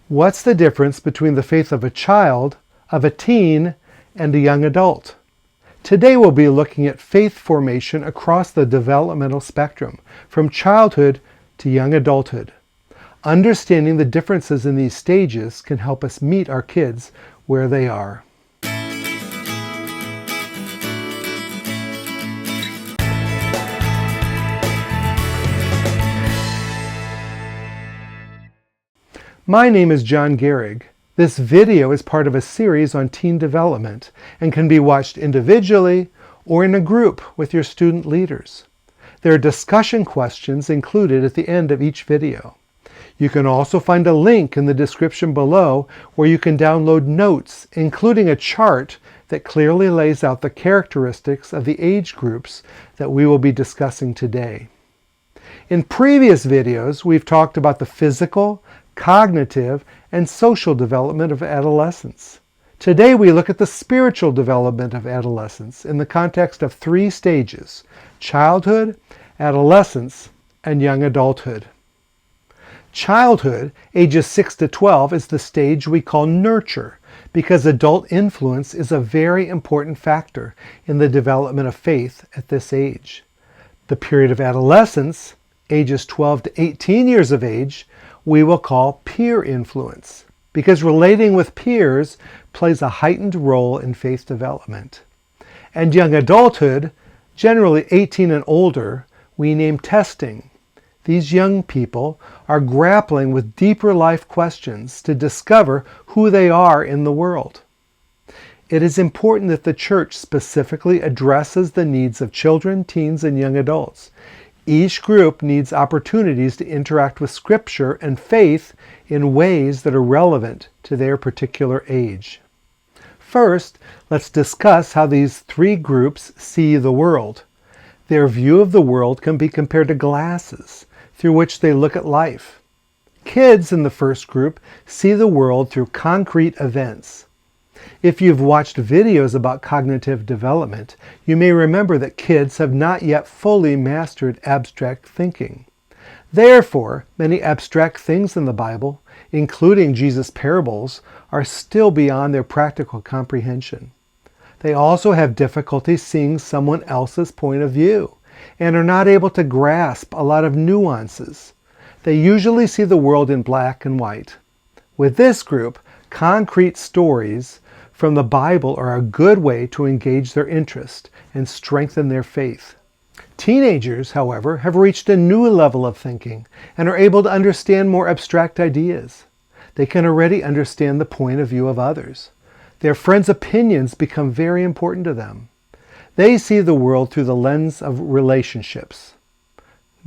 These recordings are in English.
What's the difference between the faith of a child, of a teen, and a young adult? Today we'll be looking at faith formation across the developmental spectrum, from childhood to young adulthood. Understanding the differences in these stages can help us meet our kids where they are. My name is John Gehrig. This video is part of a series on teen development and can be watched individually or in a group with your student leaders. There are discussion questions included at the end of each video. You can also find a link in the description below where you can download notes, including a chart that clearly lays out the characteristics of the age groups that we will be discussing today. In previous videos, we've talked about the physical, cognitive, and social development of adolescence. Today we look at the spiritual development of adolescence in the context of three stages: childhood, adolescence, and young adulthood. Childhood, ages 6 to 12, is the stage we call nurture because adult influence is a very important factor in the development of faith at this age. The period of adolescence, ages 12 to 18 years of age, we will call peer influence, because relating with peers plays a heightened role in faith development. And young adulthood, generally 18 and older, we name testing. These young people are grappling with deeper life questions to discover who they are in the world. It is important that the church specifically addresses the needs of children, teens, and young adults. Each group needs opportunities to interact with Scripture and faith in ways that are relevant to their particular age. First, let's discuss how these three groups see the world. Their view of the world can be compared to glasses through which they look at life. Kids in the first group see the world through concrete events. If you've watched videos about cognitive development, you may remember that kids have not yet fully mastered abstract thinking. Therefore, many abstract things in the Bible, including Jesus' parables, are still beyond their practical comprehension. They also have difficulty seeing someone else's point of view and are not able to grasp a lot of nuances. They usually see the world in black and white. With this group, concrete stories from the Bible are a good way to engage their interest and strengthen their faith. Teenagers, however, have reached a new level of thinking and are able to understand more abstract ideas. They can already understand the point of view of others. Their friends' opinions become very important to them. They see the world through the lens of relationships,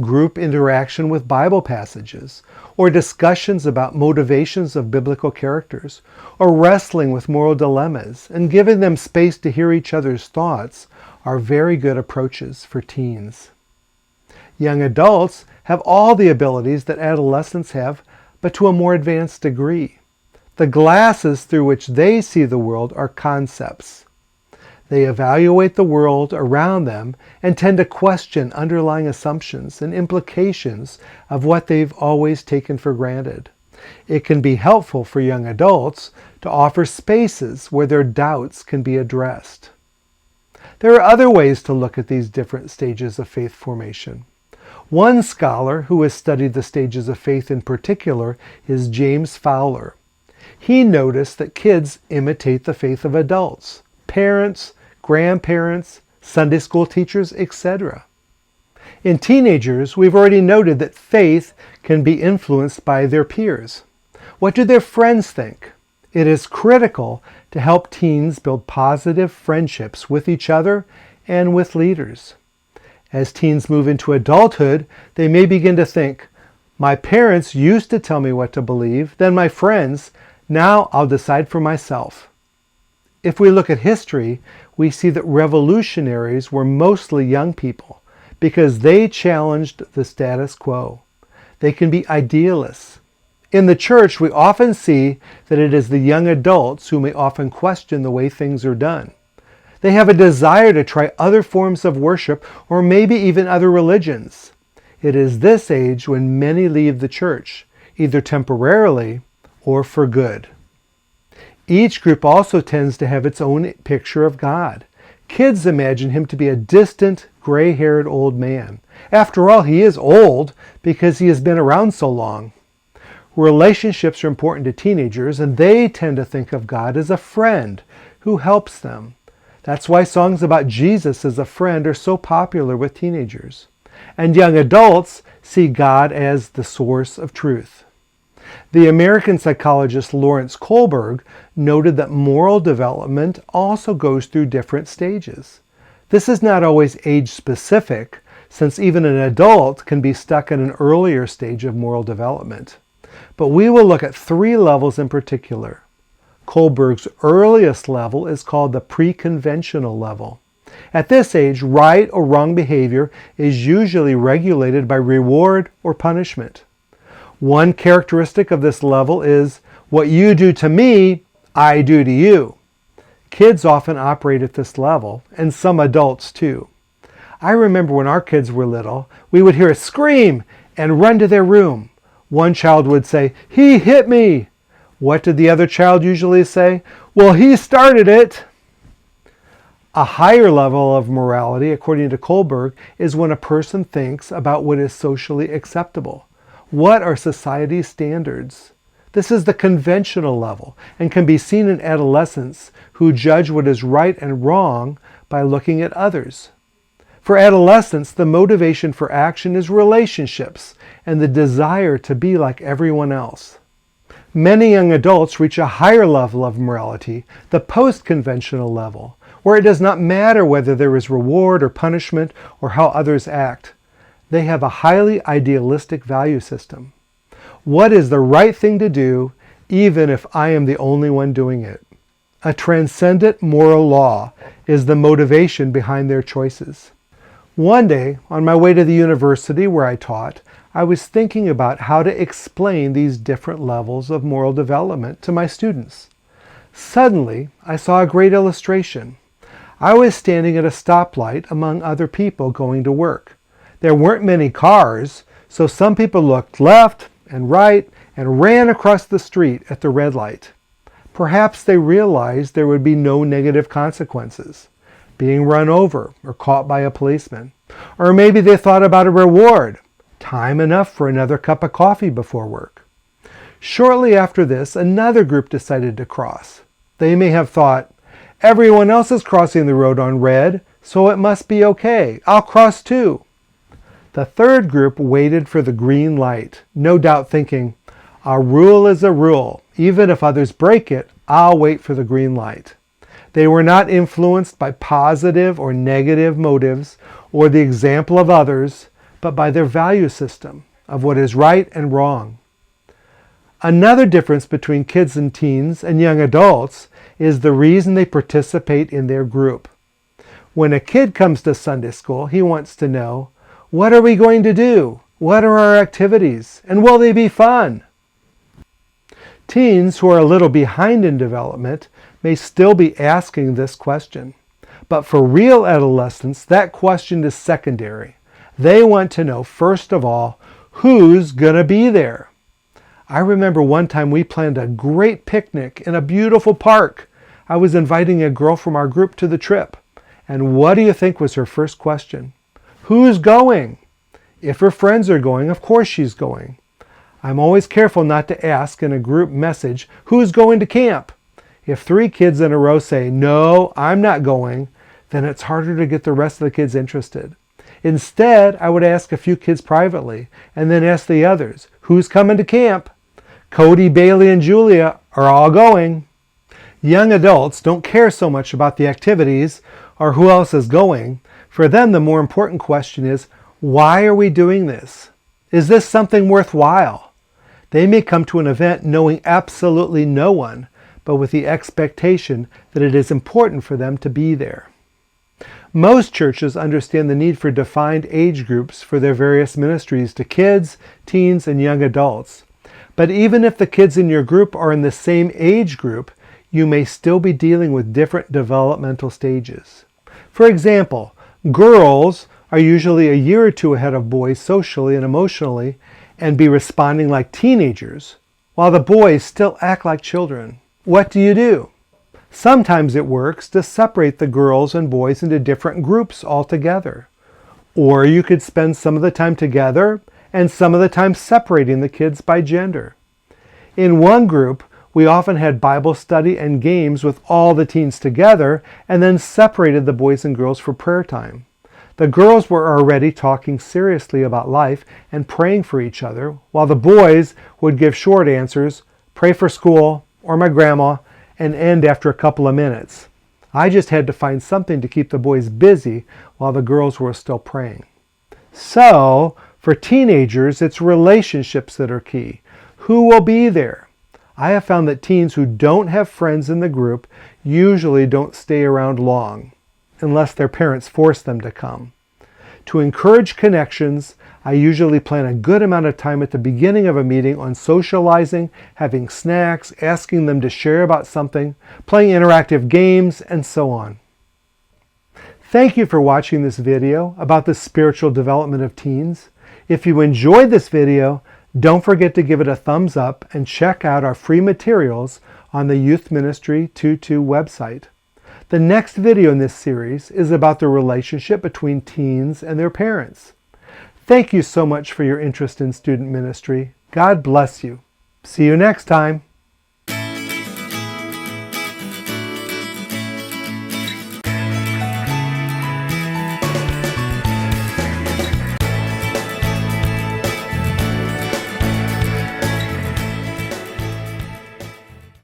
group interaction with Bible passages, or discussions about motivations of biblical characters, or wrestling with moral dilemmas, and giving them space to hear each other's thoughts are very good approaches for teens. Young adults have all the abilities that adolescents have, but to a more advanced degree. The glasses through which they see the world are concepts. They evaluate the world around them and tend to question underlying assumptions and implications of what they've always taken for granted. It can be helpful for young adults to offer spaces where their doubts can be addressed. There are other ways to look at these different stages of faith formation. One scholar who has studied the stages of faith in particular is James Fowler. He noticed that kids imitate the faith of adults, parents, grandparents, Sunday school teachers, etc. In teenagers, we've already noted that faith can be influenced by their peers. What do their friends think? It is critical to help teens build positive friendships with each other and with leaders. As teens move into adulthood, they may begin to think, my parents used to tell me what to believe, then my friends, now I'll decide for myself. If we look at history, we see that revolutionaries were mostly young people because they challenged the status quo. They can be idealists. In the church, we often see that it is the young adults who may often question the way things are done. They have a desire to try other forms of worship or maybe even other religions. It is this age when many leave the church, either temporarily or for good. Each group also tends to have its own picture of God. Kids imagine him to be a distant, gray-haired old man. After all, he is old because he has been around so long. Relationships are important to teenagers, and they tend to think of God as a friend who helps them. That's why songs about Jesus as a friend are so popular with teenagers. And young adults see God as the source of truth. The American psychologist Lawrence Kohlberg noted that moral development also goes through different stages. This is not always age-specific, since even an adult can be stuck in an earlier stage of moral development. But we will look at 3 levels in particular. Kohlberg's earliest level is called the pre-conventional level. At this age, right or wrong behavior is usually regulated by reward or punishment. One characteristic of this level is, what you do to me, I do to you. Kids often operate at this level, and some adults too. I remember when our kids were little, we would hear a scream and run to their room. One child would say, "He hit me." What did the other child usually say? "Well, he started it." A higher level of morality, according to Kohlberg, is when a person thinks about what is socially acceptable. What are society's standards? This is the conventional level and can be seen in adolescents who judge what is right and wrong by looking at others. For adolescents, the motivation for action is relationships and the desire to be like everyone else. Many young adults reach a higher level of morality, the post-conventional level, where it does not matter whether there is reward or punishment or how others act. They have a highly idealistic value system. What is the right thing to do, even if I am the only one doing it? A transcendent moral law is the motivation behind their choices. One day, on my way to the university where I taught, I was thinking about how to explain these different levels of moral development to my students. Suddenly, I saw a great illustration. I was standing at a stoplight among other people going to work. There weren't many cars, so some people looked left and right and ran across the street at the red light. Perhaps they realized there would be no negative consequences, being run over or caught by a policeman. Or maybe they thought about a reward, time enough for another cup of coffee before work. Shortly after this, another group decided to cross. They may have thought, everyone else is crossing the road on red, so it must be okay. I'll cross too. The third group waited for the green light, no doubt thinking, a rule is a rule. Even if others break it, I'll wait for the green light. They were not influenced by positive or negative motives or the example of others, but by their value system of what is right and wrong. Another difference between kids and teens and young adults is the reason they participate in their group. When a kid comes to Sunday school, he wants to know, what are we going to do? What are our activities? And will they be fun? Teens who are a little behind in development may still be asking this question. But for real adolescents, that question is secondary. They want to know, first of all, who's going to be there? I remember one time we planned a great picnic in a beautiful park. I was inviting a girl from our group to the trip. And what do you think was her first question? Who's going? If her friends are going, of course she's going. I'm always careful not to ask in a group message, who's going to camp? If 3 kids in a row say, no, I'm not going, then it's harder to get the rest of the kids interested. Instead, I would ask a few kids privately and then ask the others, who's coming to camp? Cody, Bailey, and Julia are all going. Young adults don't care so much about the activities or who else is going. For them, the more important question is, why are we doing this? Is this something worthwhile? They may come to an event knowing absolutely no one, but with the expectation that it is important for them to be there. Most churches understand the need for defined age groups for their various ministries to kids, teens, and young adults. But even if the kids in your group are in the same age group, you may still be dealing with different developmental stages. For example, girls are usually a year or 2 ahead of boys socially and emotionally and be responding like teenagers, while the boys still act like children. What do you do? Sometimes it works to separate the girls and boys into different groups altogether. Or you could spend some of the time together and some of the time separating the kids by gender. In one group, we often had Bible study and games with all the teens together and then separated the boys and girls for prayer time. The girls were already talking seriously about life and praying for each other, while the boys would give short answers, pray for school or my grandma, and end after a couple of minutes. I just had to find something to keep the boys busy while the girls were still praying. So, for teenagers, it's relationships that are key. Who will be there? I have found that teens who don't have friends in the group usually don't stay around long, unless their parents force them to come. To encourage connections, I usually plan a good amount of time at the beginning of a meeting on socializing, having snacks, asking them to share about something, playing interactive games, and so on. Thank you for watching this video about the spiritual development of teens. If you enjoyed this video, don't forget to give it a thumbs up and check out our free materials on the Youth Ministry 22 website. The next video in this series is about the relationship between teens and their parents. Thank you so much for your interest in student ministry. God bless you. See you next time.